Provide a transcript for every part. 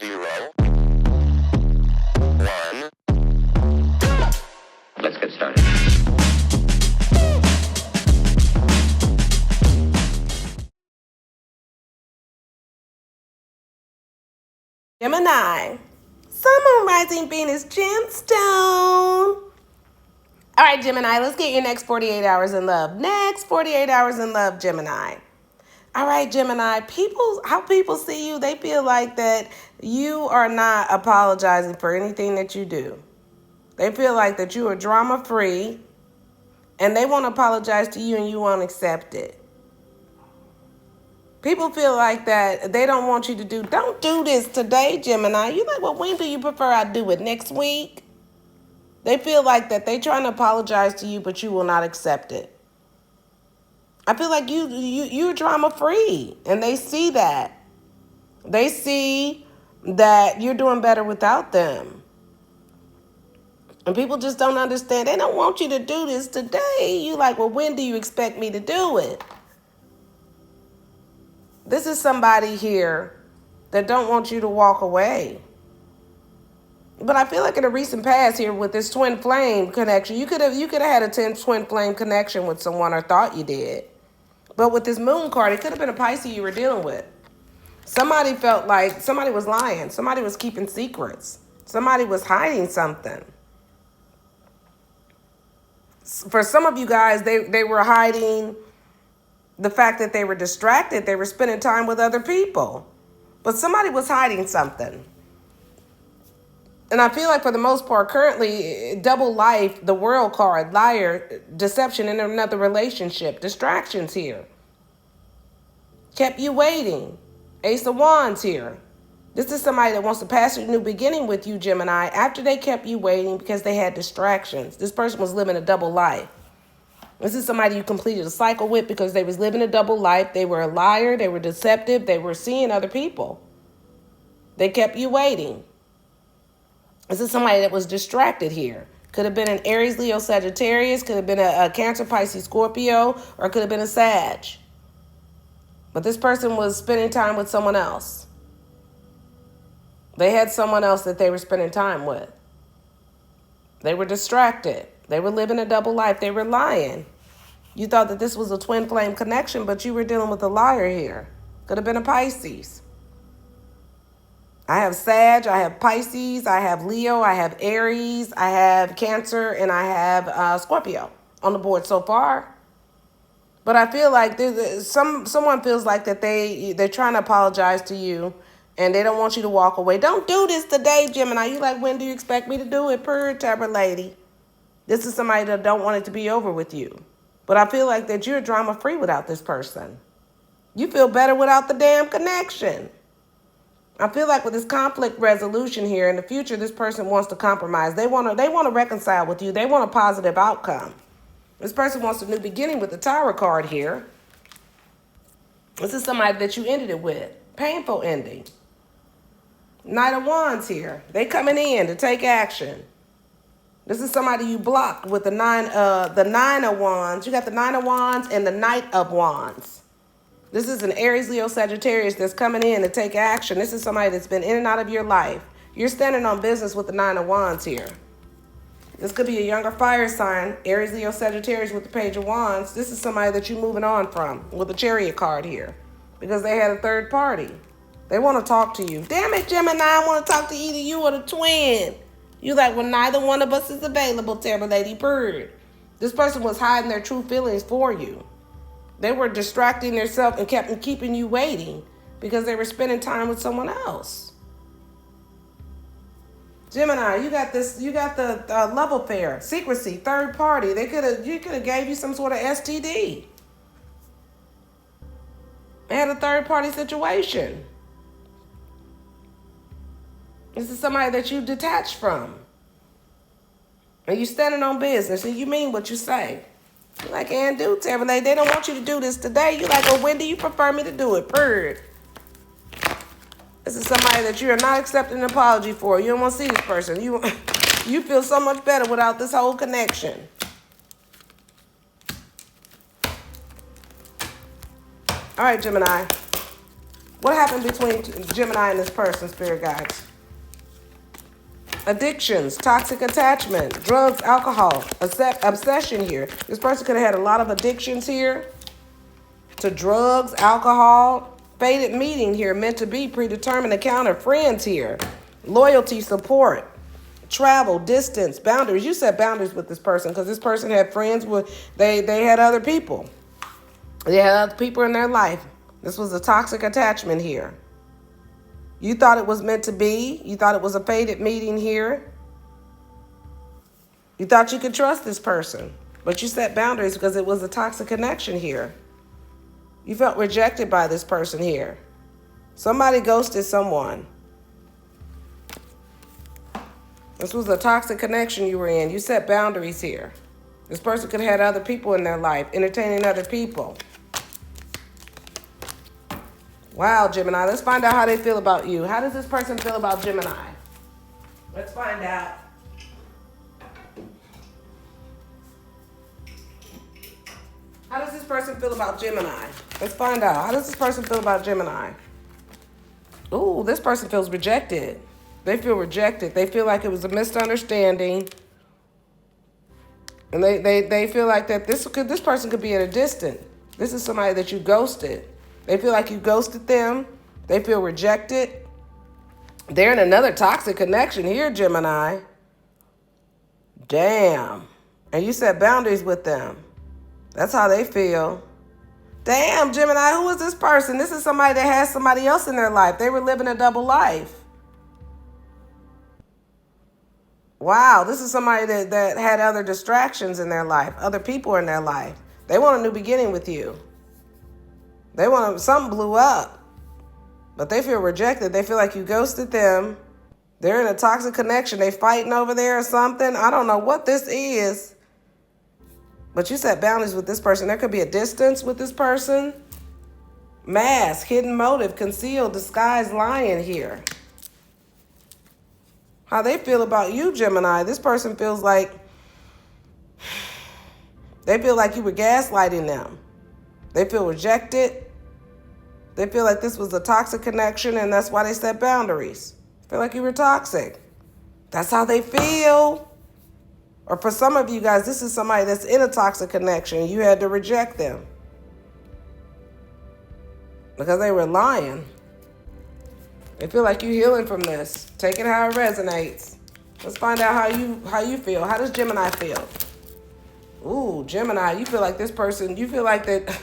0, 1. Let's get started. Gemini, Sun, Moon, Rising, Venus, Gemstone. All right, Gemini, let's get your next 48 hours in love. Next 48 hours in love, Gemini. All right, Gemini, how people see you, they feel like that you are not apologizing for anything that you do. They feel like that you are drama-free, and they won't apologize to you and you won't accept it. People feel like that they don't want you to don't do this today, Gemini. You're like, well, when do you prefer I do it? Next week? They feel like that they're trying to apologize to you, but you will not accept it. I feel like you're drama free, and they see that. They see that you're doing better without them. And people just don't understand. They don't want you to do this today. You like, well, when do you expect me to do it? This is somebody here that don't want you to walk away. But I feel like in a recent past here with this twin flame connection, you could have had a twin flame connection with someone or thought you did. But with this moon card, it could have been a Pisces you were dealing with. Somebody felt like somebody was lying. Somebody was keeping secrets. Somebody was hiding something. For some of you guys, they were hiding the fact that they were distracted. They were spending time with other people. But somebody was hiding something. And I feel like for the most part, currently, double life, the world card, liar, deception in another relationship, distractions here. Kept you waiting. Ace of Wands here. This is somebody that wants to pass a new beginning with you, Gemini, after they kept you waiting because they had distractions. This person was living a double life. This is somebody you completed a cycle with because they was living a double life. They were a liar. They were deceptive. They were seeing other people. They kept you waiting. This is somebody that was distracted here. Could have been an Aries, Leo, Sagittarius. Could have been a Cancer, Pisces, Scorpio. Or could have been a Sag. But this person was spending time with someone else. They had someone else that they were spending time with. They were distracted. They were living a double life. They were lying. You thought that this was a twin flame connection, but you were dealing with a liar here. Could have been a Pisces. I have Sag, I have Pisces, I have Leo, I have Aries, I have Cancer, and I have Scorpio on the board so far. But I feel like someone feels like that they're trying to apologize to you, and they don't want you to walk away. Don't do this today, Gemini. You like, when do you expect me to do it? Purr, Tabber lady. This is somebody that don't want it to be over with you. But I feel like that you're drama-free without this person. You feel better without the damn connection. I feel like with this conflict resolution here in the future, this person wants to compromise. They want to reconcile with you. They want a positive outcome. This person wants a new beginning with the Tower card here. This is somebody that you ended it with. Painful ending. Knight of Wands here. They coming in to take action. This is somebody you blocked with the nine of Wands. You got the Nine of Wands and the Knight of Wands. This is an Aries, Leo, Sagittarius that's coming in to take action. This is somebody that's been in and out of your life. You're standing on business with the Nine of Wands here. This could be a younger fire sign, Aries, Leo, Sagittarius with the Page of Wands. This is somebody that you're moving on from with the Chariot card here because they had a third party. They want to talk to you. Damn it, Gemini, I want to talk to either you or the twin. You like, well, neither one of us is available, Terrible Lady Bird. This person was hiding their true feelings for you. They were distracting themselves and kept keeping you waiting because they were spending time with someone else. Gemini, you got the love affair, secrecy, third party. You could have gave you some sort of STD. They had a third party situation. This is somebody that you detached from. And you standing on business and you mean what you say. You're like, and do Terrible Lady, they don't want you to do this today. You're like, well, when do you prefer me to do it? Bird. This is somebody that you are not accepting an apology for. You don't want to see this person. You feel so much better without this whole connection. All right, Gemini. What happened between Gemini and this person, spirit guides? Addictions, toxic attachment, drugs, alcohol, obsession here. This person could have had a lot of addictions here to drugs, alcohol, fated meeting here, meant to be, predetermined encounter, friends here, loyalty, support, travel, distance, boundaries. You set boundaries with this person because this person had friends with, they had other people. They had other people in their life. This was a toxic attachment here. You thought it was meant to be. You thought it was a fated meeting here. You thought you could trust this person, but you set boundaries because it was a toxic connection here. You felt rejected by this person here. Somebody ghosted someone. This was a toxic connection you were in. You set boundaries here. This person could have had other people in their life, entertaining other people. Wow, Gemini. Let's find out how they feel about you. How does this person feel about Gemini? Let's find out. How does this person feel about Gemini? Let's find out. How does this person feel about Gemini? Ooh, this person feels rejected. They feel rejected. They feel like it was a misunderstanding. And they feel like that this person could be at a distance. This is somebody that you ghosted. They feel like you ghosted them. They feel rejected. They're in another toxic connection here, Gemini. Damn. And you set boundaries with them. That's how they feel. Damn, Gemini, who is this person? This is somebody that has somebody else in their life. They were living a double life. Wow, this is somebody that had other distractions in their life, other people in their life. They want a new beginning with you. They want something blew up, but they feel rejected. They feel like you ghosted them. They're in a toxic connection. They fighting over there or something. I don't know what this is, but you set boundaries with this person. There could be a distance with this person. Mask, hidden motive, concealed, disguised, lying here. How they feel about you, Gemini. This person feels like they feel like you were gaslighting them. They feel rejected. They feel like this was a toxic connection, and that's why they set boundaries. Feel like you were toxic. That's how they feel. Or for some of you guys, this is somebody that's in a toxic connection. You had to reject them because they were lying. They feel like you're healing from this. Take it how it resonates. Let's find out how you feel. How does Gemini feel? Ooh, Gemini, you feel like this person, you feel like that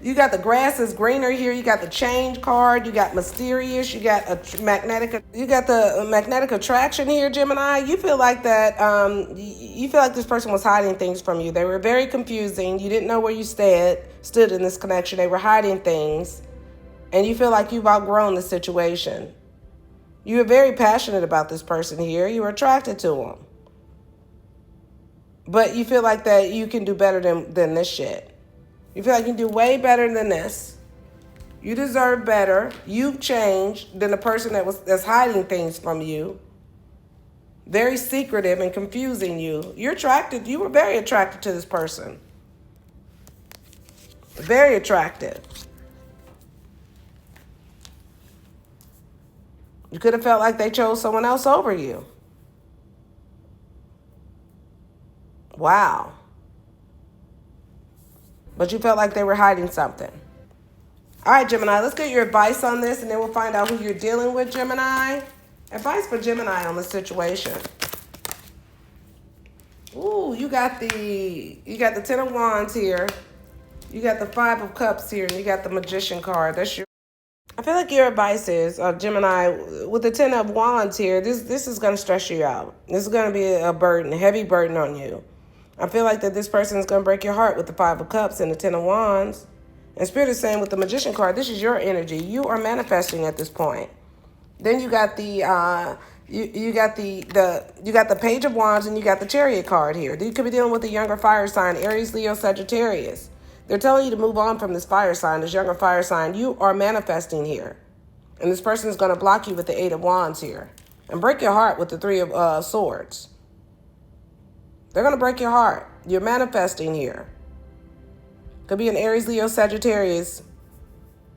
you got the grass is greener here. You got the change card. You got mysterious. You got a magnetic. You got the magnetic attraction here, Gemini. You feel like that. You feel like this person was hiding things from you. They were very confusing. You didn't know where you stood in this connection. They were hiding things, and you feel like you've outgrown the situation. You were very passionate about this person here. You were attracted to them, but you feel like that you can do better than this shit. You feel like you can do way better than this. You deserve better. You've changed than the person that's hiding things from you. Very secretive and confusing you. You're attracted. You were very attracted to this person. Very attractive. You could have felt like they chose someone else over you. Wow. But you felt like they were hiding something. All right, Gemini, let's get your advice on this, and then we'll find out who you're dealing with, Gemini. Advice for Gemini on this situation. Ooh, you got the Ten of Wands here. You got the Five of Cups here, and you got the Magician card. That's your. I feel like your advice is, Gemini, with the Ten of Wands here, this is going to stress you out. This is going to be a burden, a heavy burden on you. I feel like that this person is going to break your heart with the Five of Cups and the Ten of Wands. And Spirit is saying with the Magician card, this is your energy. You are manifesting at this point. Then you got the you got the Page of Wands, and you got the Chariot card here. You could be dealing with a younger fire sign, Aries, Leo, Sagittarius. They're telling you to move on from this fire sign, this younger fire sign. You are manifesting here. And this person is going to block you with the Eight of Wands here. And break your heart with the Three of Swords. They're going to break your heart. You're manifesting here. Could be an Aries, Leo, Sagittarius.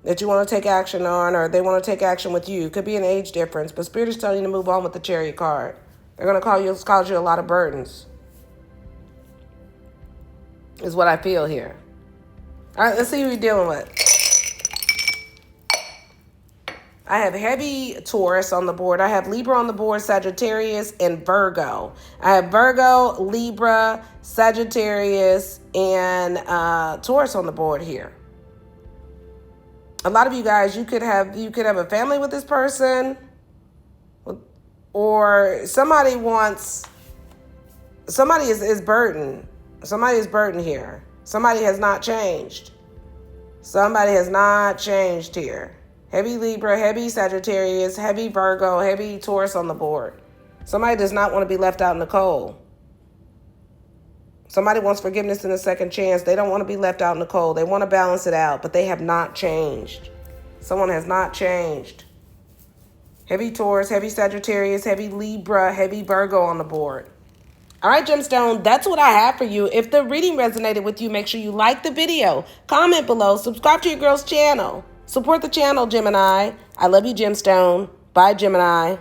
that you want to take action on, or they want to take action with you. It could be an age difference, but Spirit is telling you to move on with the Chariot card. They're going to cause you a lot of burdens, is what I feel here. All right, let's see who you're dealing with. I have heavy Taurus on the board. I have Libra on the board, Sagittarius, and Virgo. I have Virgo, Libra, Sagittarius, and Taurus on the board here. A lot of you guys, you could have a family with this person, or somebody is burdened. Somebody is burdened here. Somebody has not changed. Somebody has not changed here. Heavy Libra, heavy Sagittarius, heavy Virgo, heavy Taurus on the board. Somebody does not want to be left out in the cold. Somebody wants forgiveness and a second chance. They don't want to be left out in the cold. They want to balance it out, but they have not changed. Someone has not changed. Heavy Taurus, heavy Sagittarius, heavy Libra, heavy Virgo on the board. All right, Gemstone, that's what I have for you. If the reading resonated with you, make sure you like the video, comment below, subscribe to your girl's channel. Support the channel, Gemini. I love you, Gemstone. Bye, Gemini.